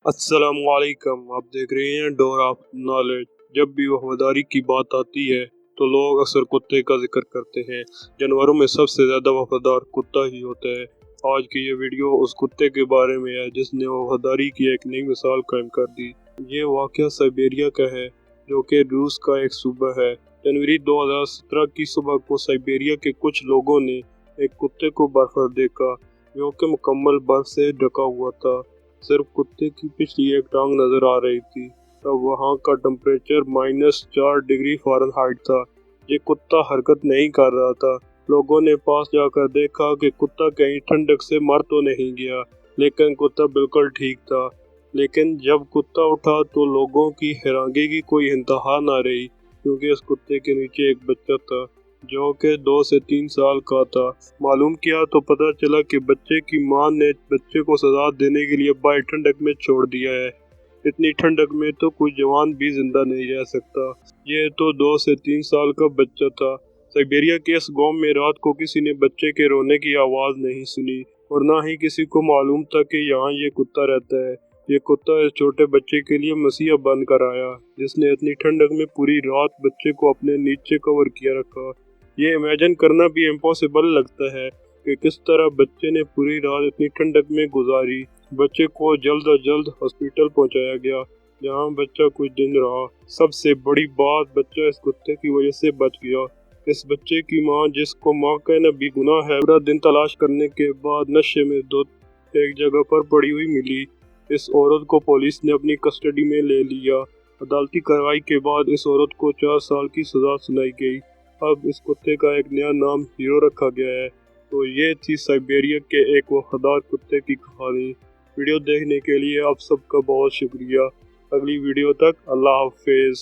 السلام علیکم، آپ دیکھ رہے ہیں ڈور آف نالج۔ جب بھی وفاداری کی بات آتی ہے تو لوگ اکثر کتے کا ذکر کرتے ہیں۔ جانوروں میں سب سے زیادہ وفادار کتا ہی ہوتا ہے۔ آج کی یہ ویڈیو اس کتے کے بارے میں ہے جس نے وفاداری کی ایک نئی مثال قائم کر دی۔ یہ واقعہ سائبیریا کا ہے جو کہ روس کا ایک صوبہ ہے۔ جنوری 2017 کی صبح کو سائبیریا کے کچھ لوگوں نے ایک کتے کو برف پر دیکھا جو کہ مکمل برف سے ڈھکا ہوا تھا۔ صرف کتے کی پچھلی ایک ٹانگ نظر آ رہی تھی۔ تب وہاں کا ٹمپریچر -4 ڈگری فارنہائٹ تھا۔ یہ کتا حرکت نہیں کر رہا تھا۔ لوگوں نے پاس جا کر دیکھا کہ کتا کہیں ٹھنڈک سے مر تو نہیں گیا، لیکن کتا بالکل ٹھیک تھا۔ لیکن جب کتا اٹھا تو لوگوں کی حیرانگی کی کوئی انتہا نہ رہی، کیونکہ اس کتے کے نیچے ایک بچہ تھا جو کہ 2 سے 3 سال کا تھا۔ معلوم کیا تو پتہ چلا کہ بچے کی ماں نے بچے کو سزا دینے کے لیے باہر ٹھنڈک میں چھوڑ دیا ہے۔ اتنی ٹھنڈک میں تو کوئی جوان بھی زندہ نہیں رہ سکتا۔ یہ تو 2 سے 3 سال کا بچہ تھا۔ سائبیریا کے اس گاؤں میں رات کو کسی نے بچے کے رونے کی آواز نہیں سنی، اور نہ ہی کسی کو معلوم تھا کہ یہاں یہ کتا رہتا ہے۔ یہ کتا اس چھوٹے بچے کے لیے مسیحا بن کر آیا، جس نے اتنی ٹھنڈک میں پوری رات بچے کو اپنے نیچے کور کیا رکھا۔ یہ امیجن کرنا بھی امپاسبل لگتا ہے کہ کس طرح بچے نے پوری رات اتنی ٹھنڈک میں گزاری۔ بچے کو جلد از جلد ہاسپٹل پہنچایا گیا، جہاں بچہ کچھ دن رہا۔ سب سے بڑی بات، بچہ اس کتے کی وجہ سے بچ گیا۔ اس بچے کی ماں، جس کو ماں کہنا بھی گناہ ہے، پورا دن تلاش کرنے کے بعد نشے میں دھت ایک جگہ پر پڑی ہوئی ملی۔ اس عورت کو پولیس نے اپنی کسٹڈی میں لے لیا۔ عدالتی کارروائی کے بعد اس عورت کو 4 سال کی سزا سنائی گئی۔ اب اس کتے کا ایک نیا نام ہیرو رکھا گیا ہے۔ تو یہ تھی سائبیریا کے ایک وفادار کتے کی کہانی۔ ویڈیو دیکھنے کے لیے آپ سب کا بہت شکریہ۔ اگلی ویڈیو تک اللہ حافظ۔